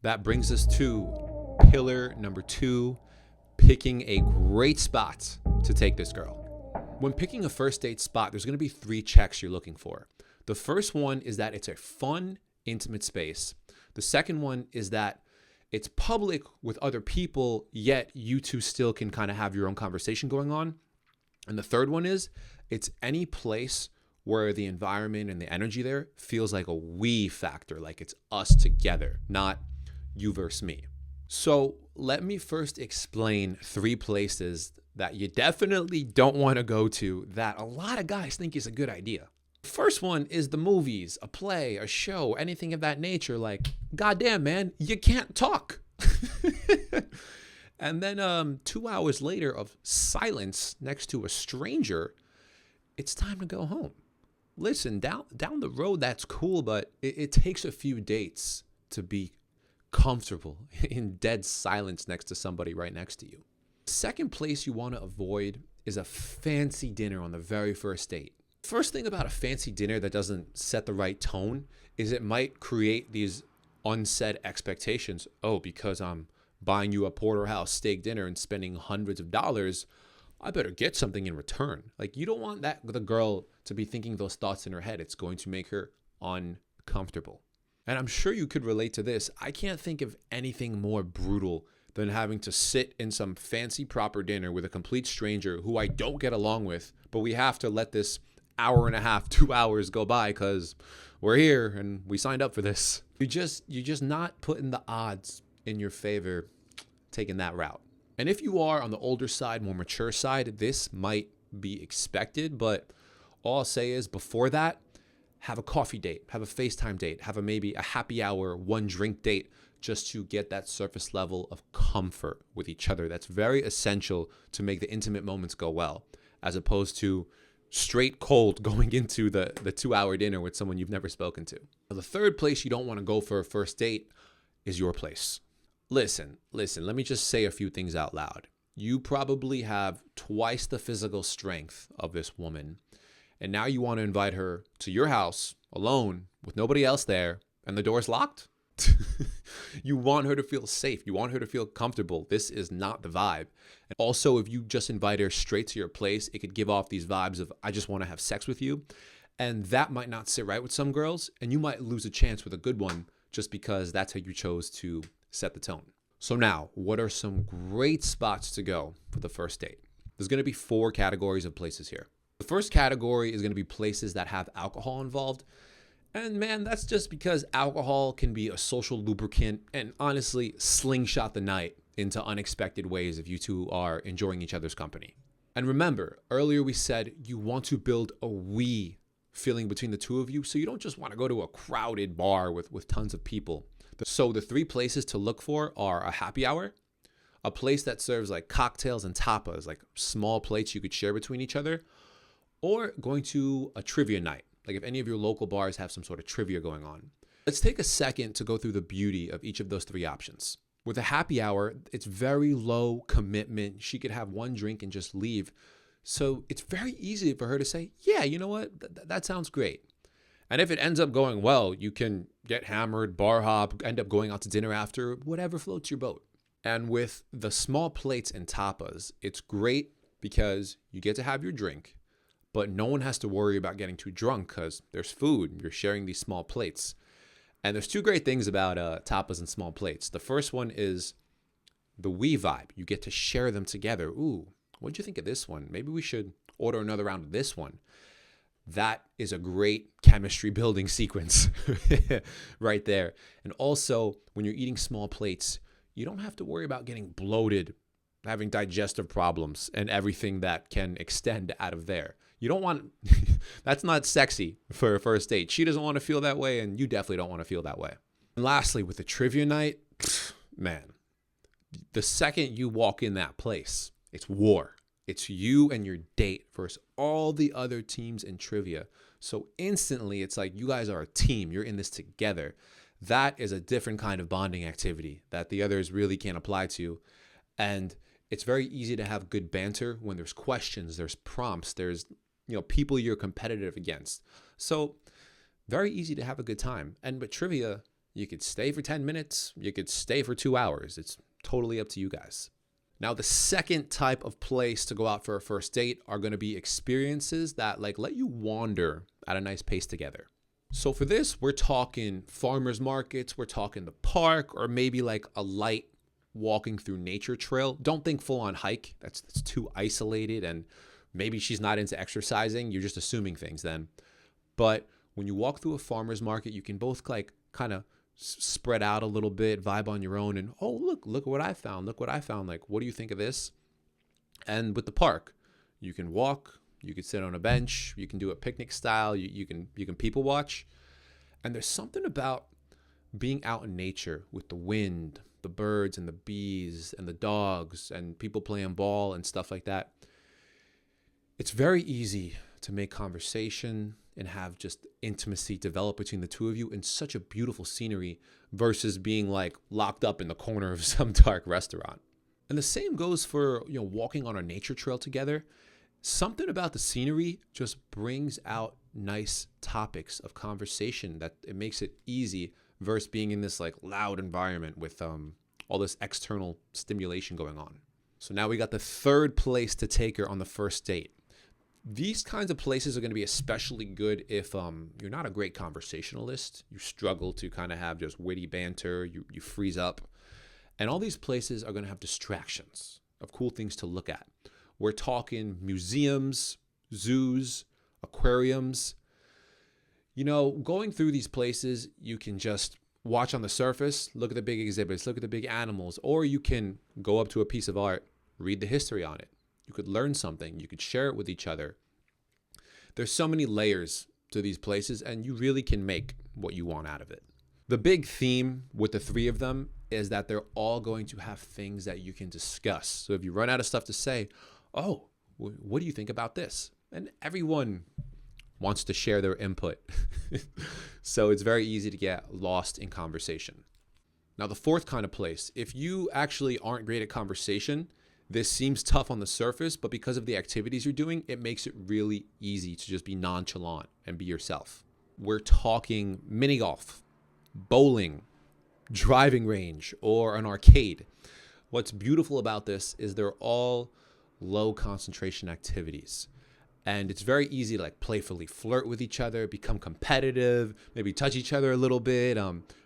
That brings us to pillar number 2, picking a great spot to take this girl. When picking a first date spot, there's going to be 3 checks you're looking for. The first one is that it's a fun, intimate space. The second one is that it's public with other people, yet you two still can kind of have your own conversation going on. And the third one is it's any place where the environment and the energy there feels like a we factor, like it's us together, not you versus me. So let me first explain 3 places that you definitely don't want to go to that a lot of guys think is a good idea. First one is the movies, a play, a show, anything of that nature. Like, goddamn, man, you can't talk. And then 2 hours later of silence next to a stranger, it's time to go home. Listen, down the road, that's cool, but it takes a few dates to be comfortable in dead silence next to somebody right next to you. Second place you want to avoid is a fancy dinner on the very first date. First thing about a fancy dinner that doesn't set the right tone is it might create these unsaid expectations. Oh, because I'm buying you a porterhouse steak dinner and spending hundreds of dollars, I better get something in return. Like, you don't want the girl to be thinking those thoughts in her head. It's going to make her uncomfortable. And I'm sure you could relate to this. I can't think of anything more brutal than having to sit in some fancy proper dinner with a complete stranger who I don't get along with, but we have to let this hour and a half, 2 hours go by because we're here and we signed up for this. You're just not putting the odds in your favor taking that route. And if you are on the older side, more mature side, this might be expected, but all I'll say is before that, have a coffee date, have a FaceTime date, have maybe a happy hour, 1 drink date, just to get that surface level of comfort with each other. That's very essential to make the intimate moments go well, as opposed to straight cold going into the 2-hour dinner with someone you've never spoken to. Now, the third place you don't want to go for a first date is your place. Listen, let me just say a few things out loud. You probably have twice the physical strength of this woman, and now you want to invite her to your house alone with nobody else there, and the door's locked? You want her to feel safe. You want her to feel comfortable. This is not the vibe. And also, if you just invite her straight to your place, it could give off these vibes of, I just want to have sex with you. And that might not sit right with some girls, and you might lose a chance with a good one just because that's how you chose to set the tone. So now, what are some great spots to go for the first date? There's going to be 4 categories of places here. The first category is going to be places that have alcohol involved. And man, that's just because alcohol can be a social lubricant and honestly slingshot the night into unexpected ways if you two are enjoying each other's company. And remember, earlier we said you want to build a we feeling between the two of you, so you don't just want to go to a crowded bar with tons of people. So the 3 places to look for are a happy hour, a place that serves like cocktails and tapas, like small plates you could share between each other, or going to a trivia night. Like if any of your local bars have some sort of trivia going on. Let's take a second to go through the beauty of each of those 3 options. With a happy hour, it's very low commitment. She could have 1 drink and just leave. So it's very easy for her to say, yeah, you know what? That sounds great. And if it ends up going well, you can get hammered, bar hop, end up going out to dinner after, whatever floats your boat. And with the small plates and tapas, it's great because you get to have your drink, but no one has to worry about getting too drunk because there's food. You're sharing these small plates. And there's 2 great things about tapas and small plates. The first one is the we vibe. You get to share them together. Ooh, what'd you think of this one? Maybe we should order another round of this one. That is a great chemistry building sequence right there. And also, when you're eating small plates, you don't have to worry about getting bloated, having digestive problems, and everything that can extend out of there. You don't want, that's not sexy for a first date. She doesn't want to feel that way, and you definitely don't want to feel that way. And lastly, with the trivia night, man, the second you walk in that place, it's war. It's you and your date versus all the other teams in trivia. So instantly, it's like you guys are a team. You're in this together. That is a different kind of bonding activity that the others really can't apply to. And it's very easy to have good banter when there's questions, there's prompts, there's people you're competitive against. So very easy to have a good time. And but trivia, You could stay for 10 minutes. You could stay for 2 hours. It's totally up to you guys. Now, the second type of place to go out for a first date are going to be experiences that like let you wander at a nice pace together. So for this, we're talking farmers markets, we're talking the park, or maybe like a light walking through nature trail. Don't think full on hike. That's too isolated, and maybe she's not into exercising. You're just assuming things then. But when you walk through a farmers market, you can both like kind of spread out a little bit, vibe on your own, and look what I found. Look what I found. Like, what do you think of this? And with the park, you can walk, you can sit on a bench, you can do a picnic style, you can people watch. And there's something about being out in nature with the wind, the birds and the bees and the dogs and people playing ball and stuff like that. It's very easy to make conversation and have just intimacy develop between the two of you in such a beautiful scenery versus being like locked up in the corner of some dark restaurant. And the same goes for, walking on a nature trail together. Something about the scenery just brings out nice topics of conversation that it makes it easy versus being in this like loud environment with all this external stimulation going on. So now we got the third place to take her on the first date. These kinds of places are going to be especially good if you're not a great conversationalist. You struggle to kind of have just witty banter. You freeze up. And all these places are going to have distractions of cool things to look at. We're talking museums, zoos, aquariums. Going through these places, you can just watch on the surface, look at the big exhibits, look at the big animals, or you can go up to a piece of art, read the history on it. You could learn something. You could share it with each other. There's so many layers to these places, and you really can make what you want out of it. The big theme with the three of them is that they're all going to have things that you can discuss. So if you run out of stuff to say, oh, what do you think about this? And everyone wants to share their input. So it's very easy to get lost in conversation. Now, the fourth kind of place, if you actually aren't great at conversation, this seems tough on the surface, but because of the activities you're doing, it makes it really easy to just be nonchalant and be yourself. We're talking mini golf, bowling, driving range, or an arcade. What's beautiful about this is they're all low concentration activities. And it's very easy to like playfully flirt with each other, become competitive, maybe touch each other a little bit,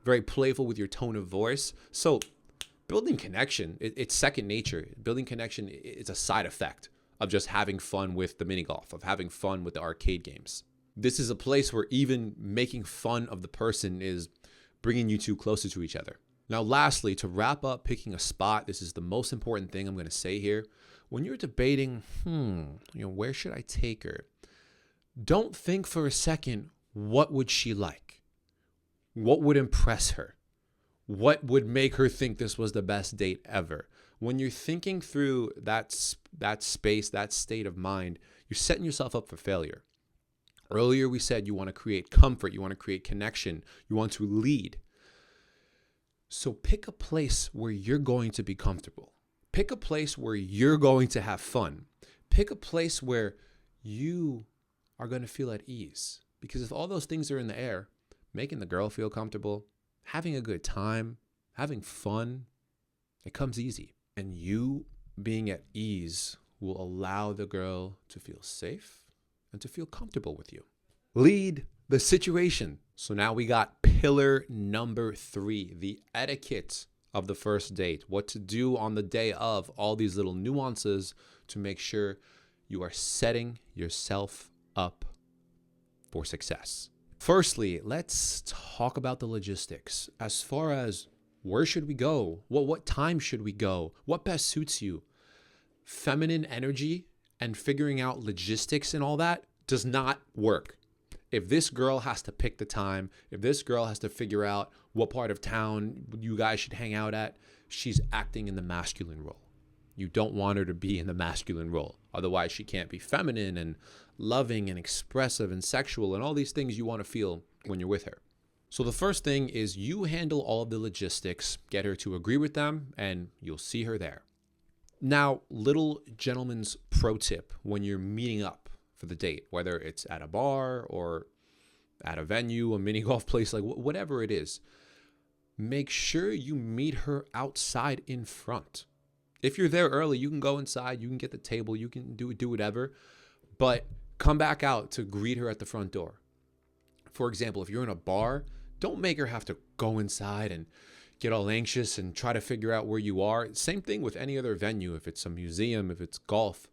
very playful with your tone of voice. So building connection, it's second nature. Building connection is a side effect of just having fun with the mini golf, of having fun with the arcade games. This is a place where even making fun of the person is bringing you two closer to each other. Now, lastly, to wrap up picking a spot, this is the most important thing I'm going to say here. When you're debating, where should I take her? Don't think for a second, what would she like? What would impress her? What would make her think this was the best date ever? When you're thinking through that space, that state of mind, you're setting yourself up for failure. Earlier, we said you want to create comfort, you want to create connection, you want to lead. So pick a place where you're going to be comfortable. Pick a place where you're going to have fun. Pick a place where you are going to feel at ease. Because if all those things are in the air, making the girl feel comfortable, having a good time, having fun, it comes easy. And you being at ease will allow the girl to feel safe and to feel comfortable with you. Lead the situation. So now we got pillar number 3, the etiquette of the first date. What to do on the day of, all these little nuances to make sure you are setting yourself up for success. Firstly, let's talk about the logistics. As far as where should we go? What time should we go? What best suits you? Feminine energy and figuring out logistics and all that does not work. If this girl has to pick the time, if this girl has to figure out what part of town you guys should hang out at, she's acting in the masculine role. You don't want her to be in the masculine role. Otherwise, she can't be feminine and loving and expressive and sexual and all these things you want to feel when you're with her. So the first thing is you handle all of the logistics, get her to agree with them, and you'll see her there. Now, little gentleman's pro tip when you're meeting up for the date, whether it's at a bar or at a venue, a mini golf place, like whatever it is, make sure you meet her outside in front. If you're there early, you can go inside, you can get the table, you can do whatever, but come back out to greet her at the front door. For example, if you're in a bar, don't make her have to go inside and get all anxious and try to figure out where you are. Same thing with any other venue. If it's a museum, if it's golf,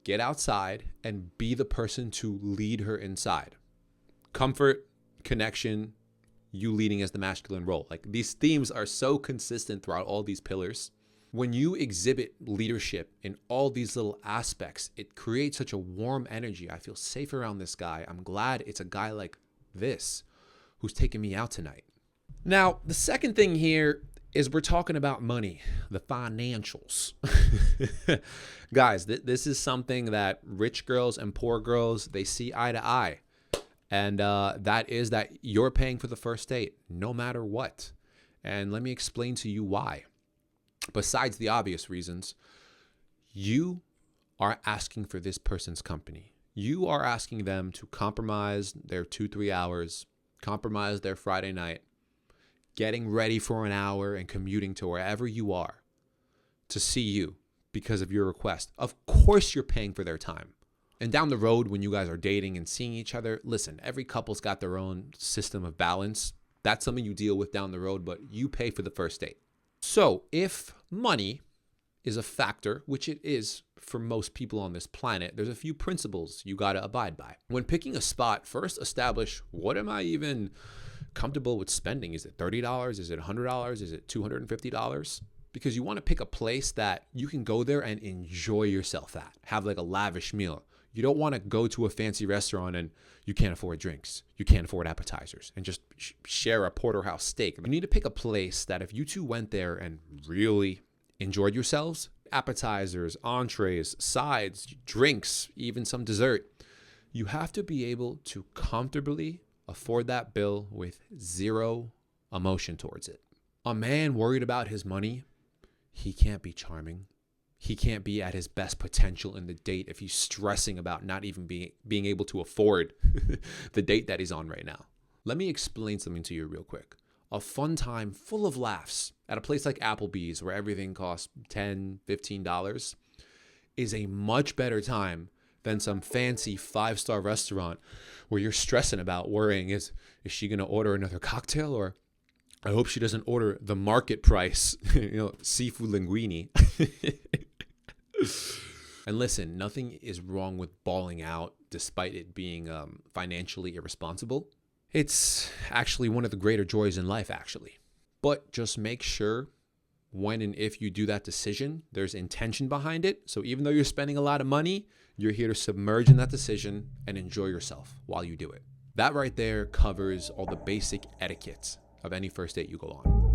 get outside and be the person to lead her inside. Comfort, connection, you leading as the masculine role. Like, these themes are so consistent throughout all these pillars. When you exhibit leadership in all these little aspects, it creates such a warm energy. I feel safe around this guy. I'm glad it's a guy like this who's taking me out tonight. Now, the second thing here is we're talking about money, the financials. Guys, this is something that rich girls and poor girls, they see eye to eye. And that is that you're paying for the first date, no matter what. And let me explain to you why. Besides the obvious reasons, you are asking for this person's company. You are asking them to compromise their 2-3 hours, compromise their Friday night, getting ready for an hour and commuting to wherever you are to see you because of your request. Of course you're paying for their time. And down the road, when you guys are dating and seeing each other, listen, every couple's got their own system of balance. That's something you deal with down the road, but you pay for the first date. So if money is a factor, which it is for most people on this planet, there's a few principles you got to abide by. When picking a spot, first establish, what am I even comfortable with spending? Is it $30? Is it $100? Is it $250? Because you want to pick a place that you can go there and enjoy yourself at. Have like a lavish meal. You don't want to go to a fancy restaurant and you can't afford drinks. You can't afford appetizers and just share a porterhouse steak. You need to pick a place that if you two went there and really enjoyed yourselves, appetizers, entrees, sides, drinks, even some dessert, you have to be able to comfortably afford that bill with zero emotion towards it. A man worried about his money, he can't be charming. He can't be at his best potential in the date if he's stressing about not even being able to afford the date that he's on right now. Let me explain something to you real quick. A fun time full of laughs at a place like Applebee's where everything costs $10, $15 is a much better time than some fancy 5-star restaurant where you're stressing about worrying, is she going to order another cocktail, or I hope she doesn't order the market price, seafood linguine. And listen, nothing is wrong with balling out despite it being financially irresponsible. It's actually one of the greater joys in life, actually. But just make sure when and if you do that decision, there's intention behind it. So even though you're spending a lot of money, you're here to submerge in that decision and enjoy yourself while you do it. That right there covers all the basic etiquettes of any first date you go on.